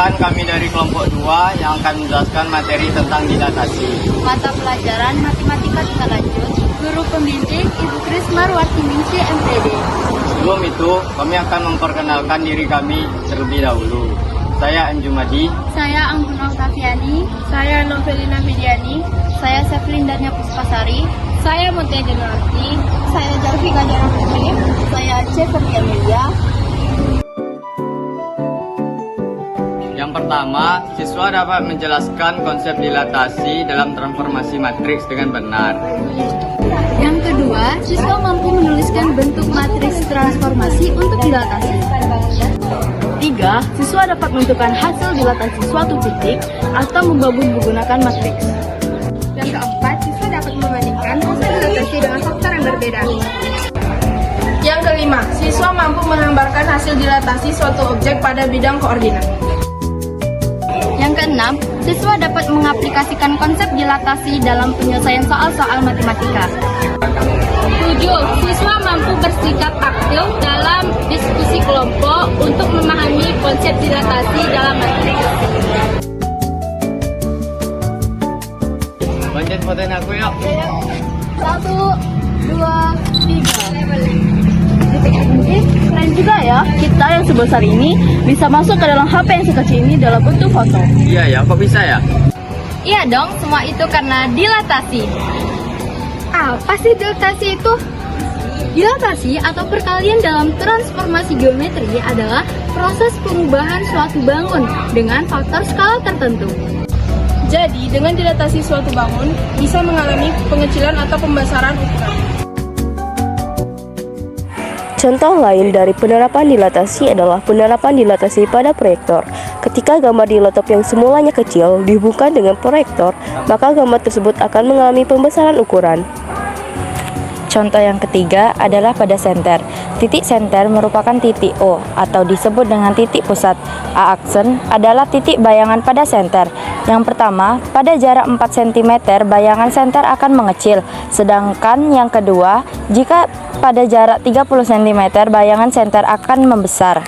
Perkenalkan, kami dari kelompok 2 yang akan menjelaskan materi tentang dilatasi. Mata pelajaran Matematika Tingkat Lanjut, Guru Pembimbing Ibu Kris Marwati Ningsih MPD. Sebelum itu, kami akan memperkenalkan diri kami terlebih dahulu. Saya M. Jumadi. Saya Angguna Oktaviani. Saya Novelina Fidiani. Saya Seplindarnya Puspasari. Saya Mutia Januarti. Saya Jarvika Jarafudri. Saya Aceh Ferdiamelia. Yang pertama, siswa dapat menjelaskan konsep dilatasi dalam transformasi matriks dengan benar. Yang kedua, siswa mampu menuliskan bentuk matriks transformasi untuk dilatasi. Tiga, siswa dapat menentukan hasil dilatasi suatu titik atau menggabung menggunakan matriks. Yang keempat, siswa dapat membandingkan hasil dilatasi dengan faktor yang berbeda. Yang kelima, siswa mampu menggambarkan hasil dilatasi suatu objek pada bidang koordinat. Yang keenam, siswa dapat mengaplikasikan konsep dilatasi dalam penyelesaian soal-soal matematika. 7. Siswa mampu bersikap aktif dalam diskusi kelompok untuk memahami konsep dilatasi dalam matriks. Lanjut fotoin aku yuk. 1, 2, 3. Keren juga ya, kita yang sebesar ini bisa masuk ke dalam HP yang sekecil ini dalam bentuk foto. Iya ya, kok bisa ya? Iya dong, semua itu karena dilatasi. Apa sih dilatasi itu? Dilatasi atau perkalian dalam transformasi geometri adalah proses perubahan suatu bangun dengan faktor skala tertentu. Jadi, dengan dilatasi suatu bangun bisa mengalami pengecilan atau pembesaran ukuran. Contoh lain dari penerapan dilatasi adalah penerapan dilatasi pada proyektor. Ketika gambar di laptop yang semulanya kecil dihubungkan dengan proyektor, maka gambar tersebut akan mengalami pembesaran ukuran. Contoh yang ketiga adalah pada senter. Titik senter merupakan titik O atau disebut dengan titik pusat. A-aksen adalah titik bayangan pada senter. Yang pertama, pada jarak 4 cm bayangan senter akan mengecil. Sedangkan yang kedua, jika pada jarak 30 cm bayangan senter akan membesar.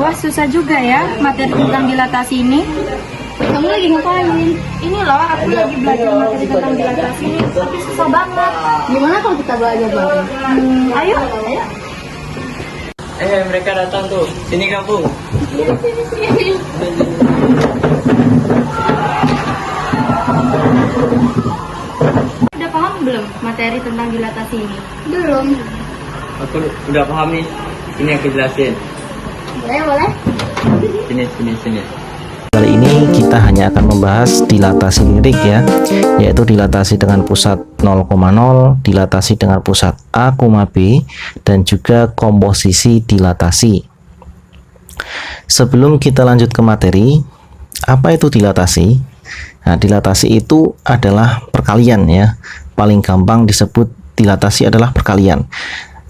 Wah, susah juga ya materi tentang dilatasi ini. Kamu lagi ngapain? Ini loh, aku lagi belajar materi tentang dilatasi ini, tapi susah banget. Gimana kalau kita belajar bareng? Ayo. Mereka datang tuh. Sini kamu. Udah paham belum materi tentang dilatasi ini? Belum. Aku udah paham nih. Ini aku jelasin. Boleh. Sini. Kali ini kita hanya akan membahas dilatasi lirik ya, yaitu dilatasi dengan pusat 0,0, dilatasi dengan pusat A, B, dan juga komposisi dilatasi. Sebelum kita lanjut ke materi, apa itu dilatasi? Nah, dilatasi itu adalah perkalian ya. Paling gampang disebut dilatasi adalah perkalian.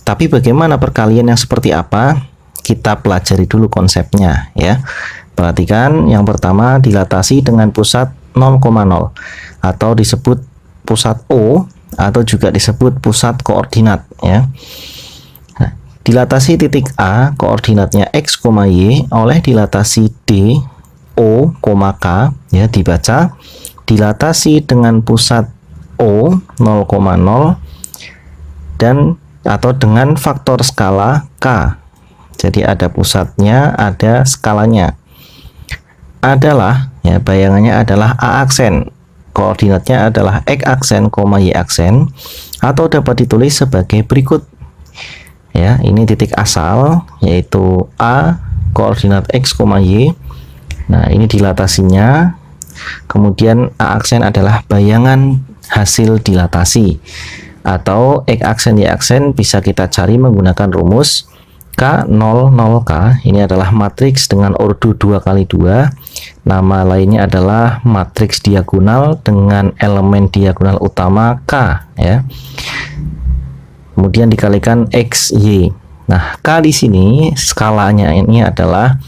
Tapi bagaimana perkalian yang seperti apa? Kita pelajari dulu konsepnya ya. Perhatikan, yang pertama dilatasi dengan pusat 0,0 atau disebut pusat O atau juga disebut pusat koordinat ya. Nah, dilatasi titik A koordinatnya x, y oleh dilatasi D O, K ya, dibaca dilatasi dengan pusat O 0,0 dan atau dengan faktor skala K. Jadi ada pusatnya, ada skalanya. Adalah ya, bayangannya adalah A aksen. Koordinatnya adalah x aksen, y aksen, atau dapat ditulis sebagai berikut. Ya, ini titik asal yaitu A koordinat x, y. Nah, ini dilatasinya. Kemudian A aksen adalah bayangan hasil dilatasi. Atau x aksen, y aksen bisa kita cari menggunakan rumus K00K. Ini adalah matriks dengan ordo 2x2. Nama lainnya adalah matriks diagonal dengan elemen diagonal utama K ya. Kemudian dikalikan X, Y. Nah, K di sini skalanya ini adalah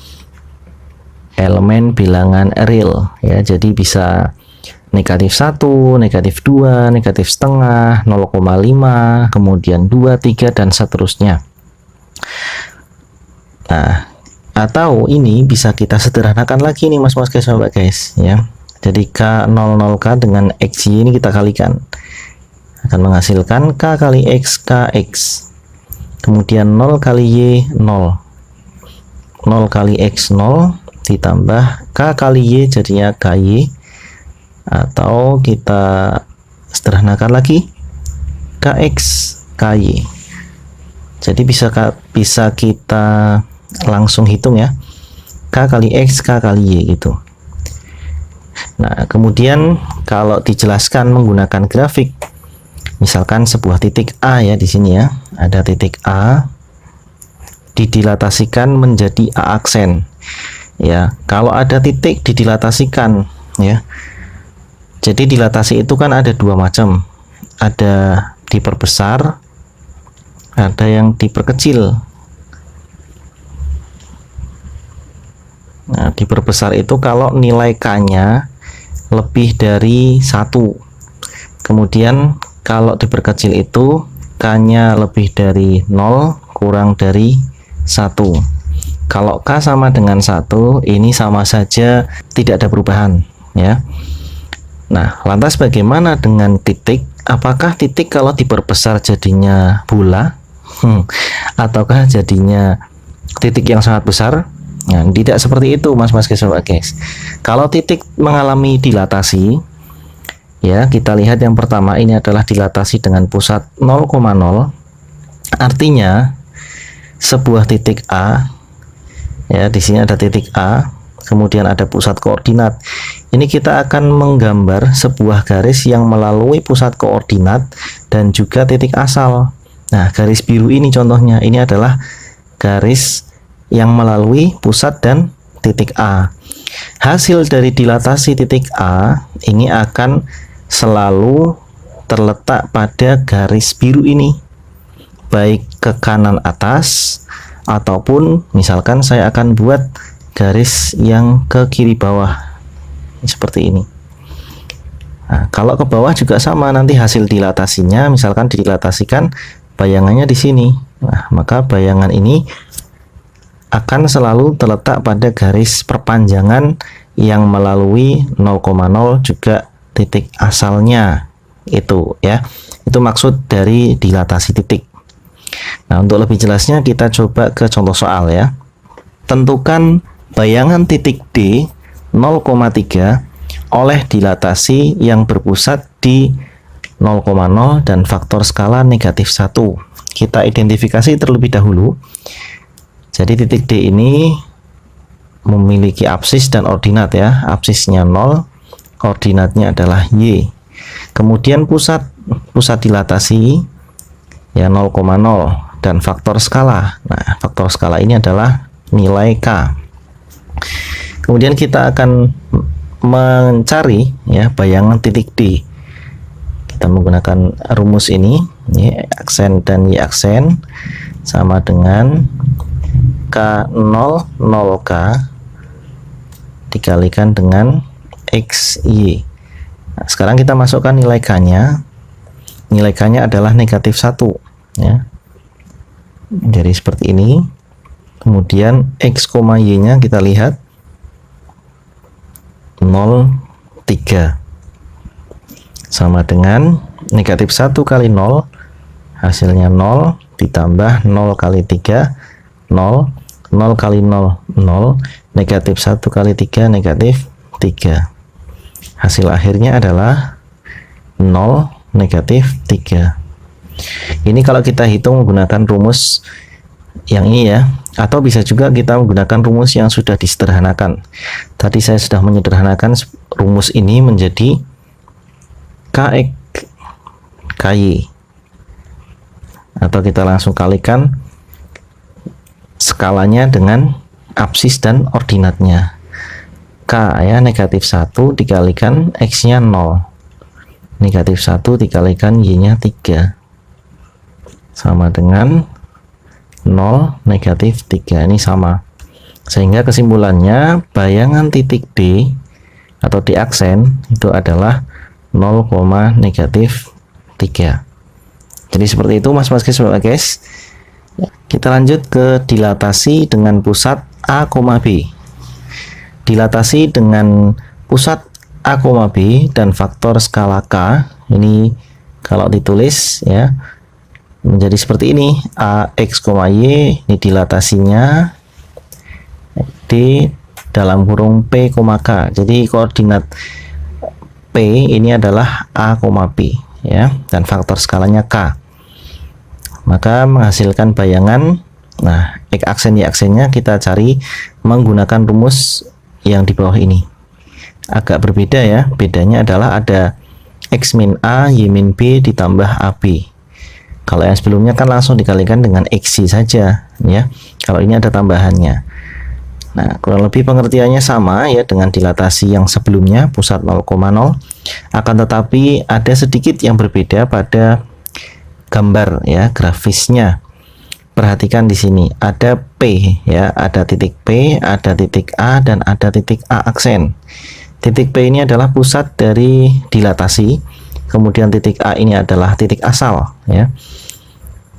elemen bilangan real ya. Jadi bisa negatif 1, negatif 2, negatif setengah, 0,5, kemudian 2, 3 dan seterusnya. Nah, atau ini bisa kita sederhanakan lagi nih mas guys ya. Jadi K00K dengan XY ini kita kalikan, akan menghasilkan K kali X KX, kemudian 0 kali Y 0, 0 kali X 0 ditambah K kali Y jadinya KY, atau kita sederhanakan lagi KX KY. Jadi bisa kita langsung hitung ya, K kali X K kali Y gitu. Nah kemudian kalau dijelaskan menggunakan grafik, misalkan sebuah titik A ya, di sini ya ada titik A didilatasikan menjadi A aksen ya. Kalau ada titik didilatasikan ya, jadi dilatasi itu kan ada dua macam, ada diperbesar, ada yang diperkecil. Nah diperbesar itu kalau nilai K-nya lebih dari 1, kemudian kalau diperkecil itu K-nya lebih dari 0 kurang dari 1. Kalau K sama dengan 1, ini sama saja tidak ada perubahan ya. Nah lantas bagaimana dengan titik? Apakah titik kalau diperbesar jadinya bola ataukah jadinya titik yang sangat besar? Nah, tidak seperti itu mas guys. Kalau titik mengalami dilatasi ya, kita lihat yang pertama ini adalah dilatasi dengan pusat 0,0, artinya sebuah titik A ya, di sini ada titik A, kemudian ada pusat koordinat. Ini kita akan menggambar sebuah garis yang melalui pusat koordinat dan juga titik asal. Nah garis biru ini contohnya, ini adalah garis yang melalui pusat dan titik A. Hasil dari dilatasi titik A ini akan selalu terletak pada garis biru ini, baik ke kanan atas ataupun misalkan saya akan buat garis yang ke kiri bawah seperti ini. Nah, kalau ke bawah juga sama, nanti hasil dilatasinya misalkan didilatasikan bayangannya di sini. Nah, maka bayangan ini akan selalu terletak pada garis perpanjangan yang melalui 0,0 juga titik asalnya itu ya. Itu maksud dari dilatasi titik. Nah untuk lebih jelasnya kita coba ke contoh soal ya. Tentukan bayangan titik D 0,3 oleh dilatasi yang berpusat di 0,0 dan faktor skala negatif 1. Kita identifikasi terlebih dahulu. Jadi titik D ini memiliki apsis dan ordinat ya. Apsisnya 0, koordinatnya adalah Y. Kemudian pusat dilatasi ya 0,0 dan faktor skala. Nah, faktor skala ini adalah nilai K. Kemudian kita akan mencari ya bayangan titik D. Kita menggunakan rumus ini, Y aksen dan Y aksen sama dengan K00 K dikalikan dengan XY. Nah, sekarang kita masukkan nilai K-nya. Nilai K-nya adalah negatif 1 ya. Jadi seperti ini. Kemudian X, Y-nya kita lihat 0,3 sama dengan negatif 1 kali 0, hasilnya 0 ditambah 0 kali 3 0, 0 kali 0 0, negatif 1 kali 3 negatif 3. Hasil akhirnya adalah 0 negatif 3. Ini kalau kita hitung menggunakan rumus yang ini ya, atau bisa juga kita menggunakan rumus yang sudah disederhanakan. Tadi saya sudah menyederhanakan rumus ini menjadi KX KY, atau kita langsung kalikan skalanya dengan apsis dan ordinatnya. K ya negatif 1 dikalikan X nya 0, negatif 1 dikalikan Y nya 3 sama dengan 0 negatif 3. Ini sama. Sehingga kesimpulannya bayangan titik D atau D aksen itu adalah 0, negatif 3. Jadi seperti itu mas guys. Kita lanjut ke dilatasi dengan pusat A, B. Dilatasi dengan pusat A, B dan faktor skala K ini kalau ditulis ya menjadi seperti ini. A, X, Y ini dilatasinya D dalam kurung P, K. Jadi koordinat P ini adalah A, B ya, dan faktor skalanya K. Maka menghasilkan bayangan. Nah, X aksen Y aksennya kita cari menggunakan rumus yang di bawah ini. Agak berbeda ya. Bedanya adalah ada X min A, Y min B ditambah AB. Kalau yang sebelumnya kan langsung dikalikan dengan XY saja ya. Kalau ini ada tambahannya. Nah, kurang lebih pengertiannya sama ya dengan dilatasi yang sebelumnya, pusat 0,0. Akan tetapi ada sedikit yang berbeda pada gambar ya, grafisnya. Perhatikan di sini ada P ya, ada titik P, ada titik A dan ada titik A aksen. Titik P ini adalah pusat dari dilatasi, kemudian titik A ini adalah titik asal ya.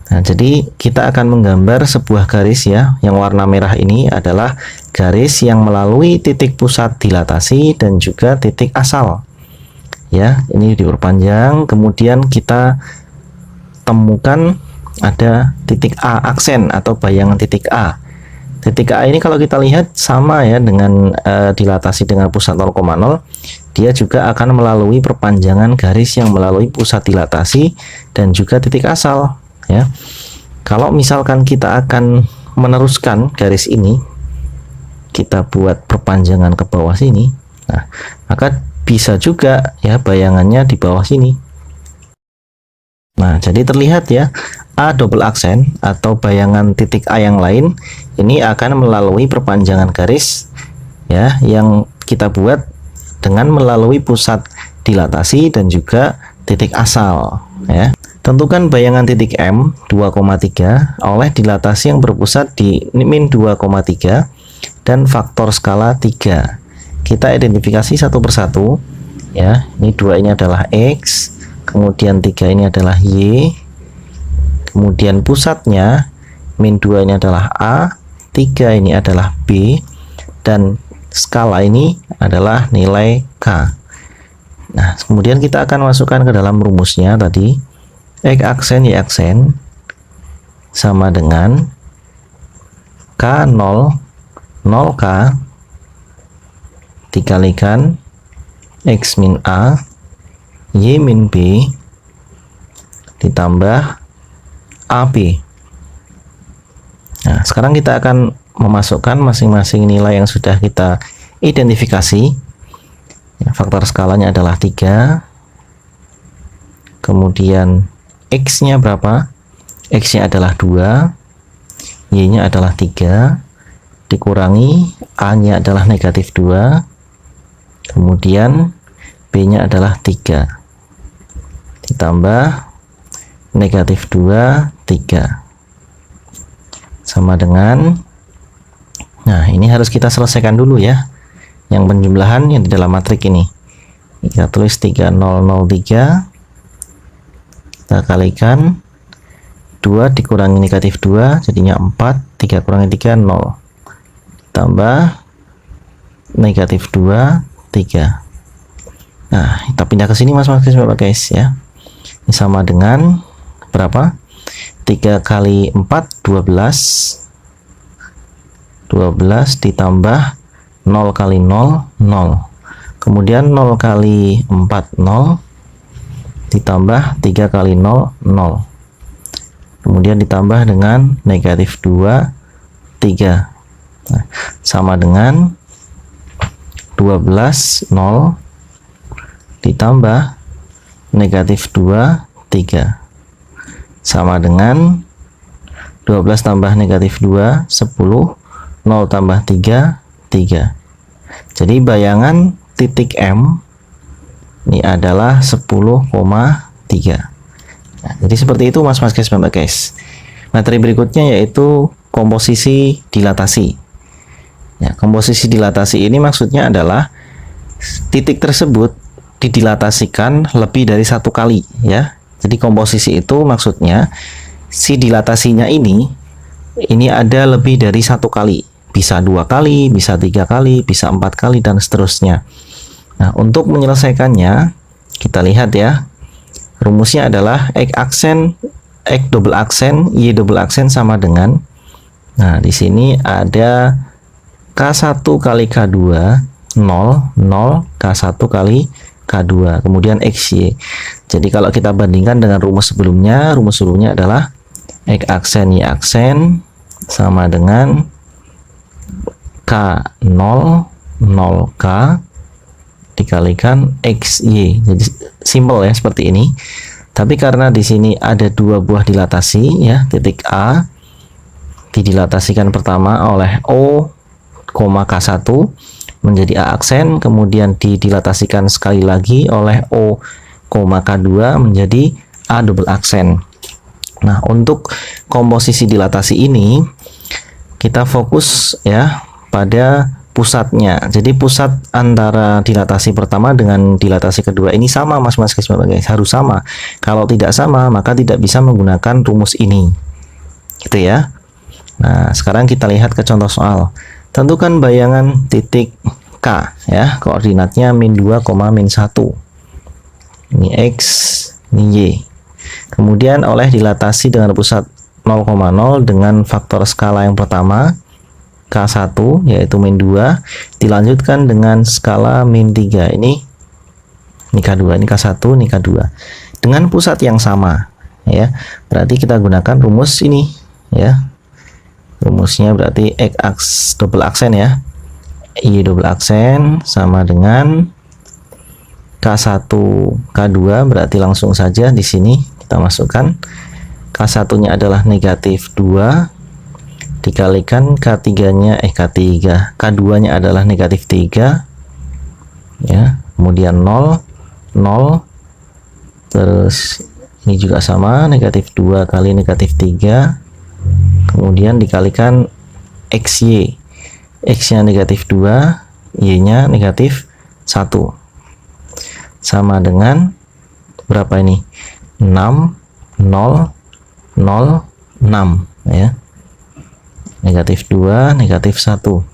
Nah, jadi kita akan menggambar sebuah garis ya, yang warna merah ini adalah garis yang melalui titik pusat dilatasi dan juga titik asal. Ya, ini diperpanjang, kemudian kita temukan ada titik A aksen atau bayangan titik A. Titik A ini kalau kita lihat sama ya dengan dilatasi dengan pusat 0,0, dia juga akan melalui perpanjangan garis yang melalui pusat dilatasi dan juga titik asal. Ya, kalau misalkan kita akan meneruskan garis ini, kita buat perpanjangan ke bawah sini, nah maka bisa juga ya bayangannya di bawah sini. Nah, jadi terlihat ya A double aksen atau bayangan titik A yang lain ini akan melalui perpanjangan garis ya yang kita buat dengan melalui pusat dilatasi dan juga titik asal ya. Tentukan bayangan titik M 2,3 oleh dilatasi yang berpusat di min 2,3 dan faktor skala 3. Kita identifikasi satu persatu ya. Ini 2 ini adalah X, kemudian 3 ini adalah Y, kemudian pusatnya min 2 ini adalah A, 3 ini adalah B, dan skala ini adalah nilai K. Nah, kemudian kita akan masukkan ke dalam rumusnya tadi. X aksen Y aksen sama dengan K0 0K dikalikan X min A Y min B ditambah AB. Nah, sekarang kita akan memasukkan masing-masing nilai yang sudah kita identifikasi. Faktor skalanya adalah 3, kemudian X nya berapa? X nya adalah 2, Y nya adalah 3, dikurangi A nya adalah negatif 2, kemudian B nya adalah 3 ditambah negatif 2, 3 sama dengan, nah ini harus kita selesaikan dulu ya yang penjumlahan yang di dalam matrik ini. Kita tulis 3003, kita kalikan 2 dikurangi negatif 2 jadinya 4, 3 kurangi 3 0 tambah negatif 2 3. Nah, kita pindah ke sini guys ya. Ini sama dengan berapa? 3 kali 4 12 ditambah 0 kali 0 0, kemudian 0 kali 4 0 ditambah 3 kali 0 0, kemudian ditambah dengan negatif 2 3. Nah, sama dengan 12 0 ditambah negatif 2 3 sama dengan 12 tambah negatif 2 10, 0 tambah 3 3. Jadi bayangan titik M ini adalah 10,3. Nah, jadi seperti itu mas guys. Materi berikutnya yaitu komposisi dilatasi. Ya, komposisi dilatasi ini maksudnya adalah titik tersebut didilatasikan lebih dari satu kali, ya. Jadi komposisi itu maksudnya si dilatasinya ini ada lebih dari satu kali, bisa 2 kali, bisa 3 kali, bisa 4 kali, dan seterusnya. Nah, untuk menyelesaikannya kita lihat ya, rumusnya adalah X double aksen Y double aksen sama dengan, nah di sini ada K1 kali K2 0 K1 kali K2, kemudian XY. Jadi kalau kita bandingkan dengan rumus sebelumnya adalah X aksen Y aksen sama dengan K0 0K dikalikan XY. Jadi simple ya seperti ini. Tapi karena di sini ada 2 buah dilatasi ya, titik A didilatasikan pertama oleh O, K1 menjadi A aksen, kemudian didilatasikan sekali lagi oleh O, K2 menjadi A double aksen. Nah, untuk komposisi dilatasi ini kita fokus ya pada pusatnya. Jadi pusat antara dilatasi pertama dengan dilatasi kedua ini sama mas guys, harus sama. Kalau tidak sama maka tidak bisa menggunakan rumus ini, gitu ya. Nah, sekarang kita lihat ke contoh soal. Tentukan bayangan titik K ya, koordinatnya -2, -1. Ini X, ini Y. Kemudian oleh dilatasi dengan pusat 0,0 dengan faktor skala yang pertama K1 yaitu -2, dilanjutkan dengan skala -3, ini K2, ini K1, ini K2 dengan pusat yang sama ya. Berarti kita gunakan rumus ini ya. Rumusnya berarti X double aksen ya, Y double aksen sama dengan K1 K2, berarti langsung saja di sini kita masukkan K1 nya adalah -2 dikalikan K3 nya adalah -3 ya, kemudian 0 terus ini juga sama, -2 kali -3, kemudian dikalikan XY, X nya -2, Y nya -1 sama dengan berapa ini, 6 0 0 6 ya, -2 -1,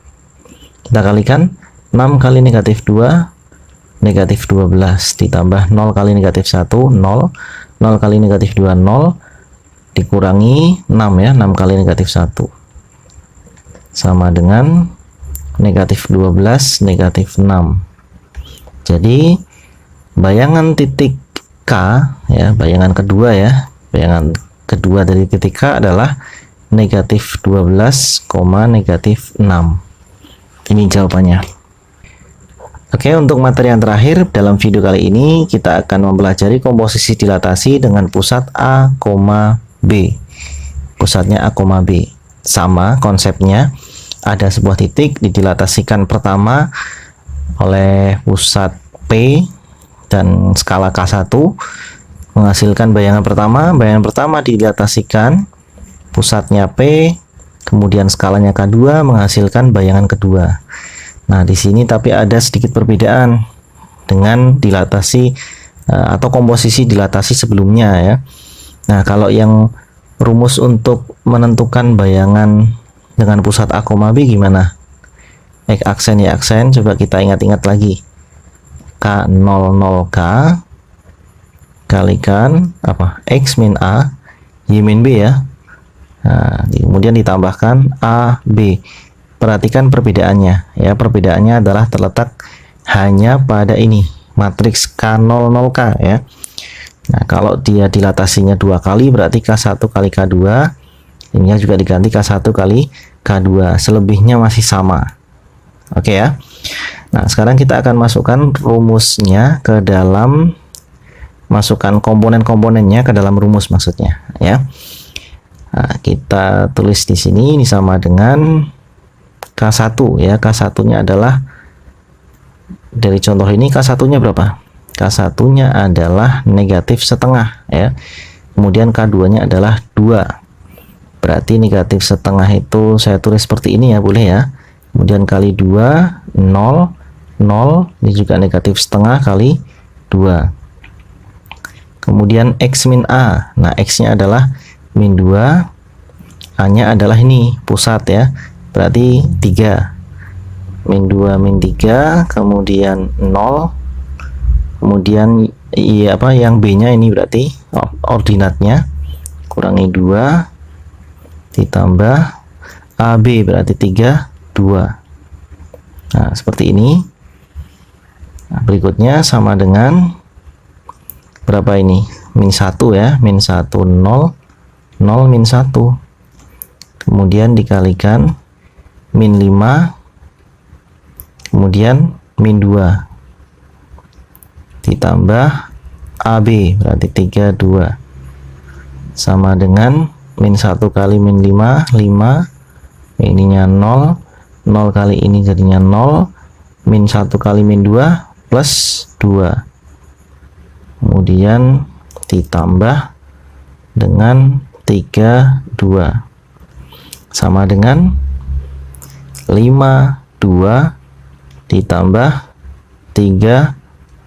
kita kalikan 6 kali -2 -12 ditambah 0 kali -1 0 0 kali -2 0 dikurangi 6 ya, 6 kali -1 sama dengan -12 -6. Jadi bayangan titik K ya, bayangan kedua ya, bayangan kedua dari titik K adalah -12, -6. Ini jawabannya. Oke, untuk materi yang terakhir dalam video kali ini kita akan mempelajari komposisi dilatasi dengan pusat A, B. Pusatnya A, B. Sama konsepnya, ada sebuah titik didilatasikan pertama oleh pusat P dan skala K1 menghasilkan bayangan pertama. Bayangan pertama didilatasikan pusatnya P, kemudian skalanya K2 menghasilkan bayangan kedua. Nah, di sini tapi ada sedikit perbedaan dengan dilatasi atau komposisi dilatasi sebelumnya ya. Nah, kalau yang rumus untuk menentukan bayangan dengan pusat A, B gimana? X aksen Y aksen, coba kita ingat-ingat lagi. K00K kalikan apa? X min A, Y min B ya. Nah, kemudian ditambahkan A, B. Perhatikan perbedaannya ya. Perbedaannya adalah terletak hanya pada ini, matriks K00K ya. Nah, kalau dia dilatasinya 2 kali berarti K1 kali K2, ini juga diganti K1 kali K2, selebihnya masih sama. Oke ya. Nah, sekarang kita akan masukkan rumusnya ke dalam, masukkan komponen-komponennya ke dalam rumus maksudnya ya. Nah, kita tulis di sini ini sama dengan K1 ya. K1-nya adalah dari contoh ini, K1-nya berapa? K1-nya adalah -setengah ya. Kemudian K2-nya adalah 2. Berarti -setengah itu saya tulis seperti ini ya, boleh ya. kemudian kali 2, 0, 0, ini juga negatif setengah kali 2. Kemudian X min A, nah X nya adalah min 2, A nya adalah ini pusat ya, berarti 3, min 2 min 3, kemudian 0, kemudian yang B nya ini berarti ordinatnya, kurangi 2 ditambah AB berarti 3, 2. Nah seperti ini. Nah, berikutnya sama dengan berapa ini? Min 1 ya, min 1, 0, 0 min 1. Kemudian dikalikan min 5, kemudian min 2. Ditambah AB berarti 3, 2. Sama dengan min 1 kali min 5, 5. Ininya 0, 0 kali ini jadinya 0. Min 1 kali min 2 plus 2, kemudian ditambah dengan 3, 2 sama dengan 5, 2 ditambah 3,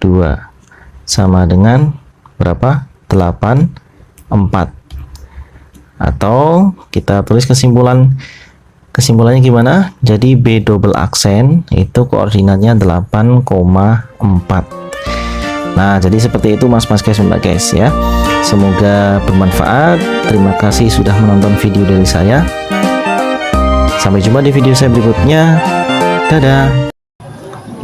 2 sama dengan berapa? 8, 4. Atau kita tulis kesimpulannya gimana? Jadi B double aksen itu koordinatnya 8,4. Nah, jadi seperti itu mas guys, mbak guys ya. Semoga bermanfaat. Terima kasih sudah menonton video dari saya. Sampai jumpa di video saya berikutnya. Dadah.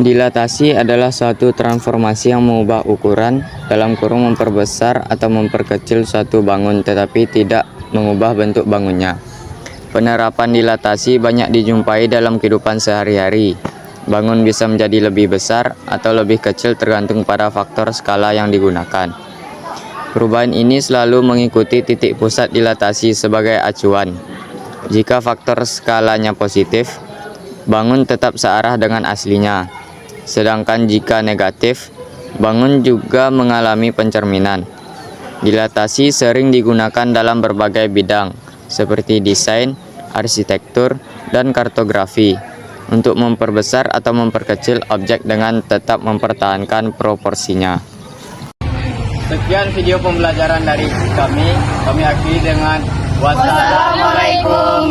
Dilatasi adalah suatu transformasi yang mengubah ukuran, dalam kurung memperbesar atau memperkecil suatu bangun tetapi tidak mengubah bentuk bangunnya. Penerapan dilatasi banyak dijumpai dalam kehidupan sehari-hari. Bangun bisa menjadi lebih besar atau lebih kecil tergantung pada faktor skala yang digunakan. Perubahan ini selalu mengikuti titik pusat dilatasi sebagai acuan. Jika faktor skalanya positif, bangun tetap searah dengan aslinya. Sedangkan jika negatif, bangun juga mengalami pencerminan. Dilatasi sering digunakan dalam berbagai bidang, seperti desain, arsitektur, dan kartografi, untuk memperbesar atau memperkecil objek dengan tetap mempertahankan proporsinya. Sekian video pembelajaran dari kami akhiri dengan wassalamualaikum.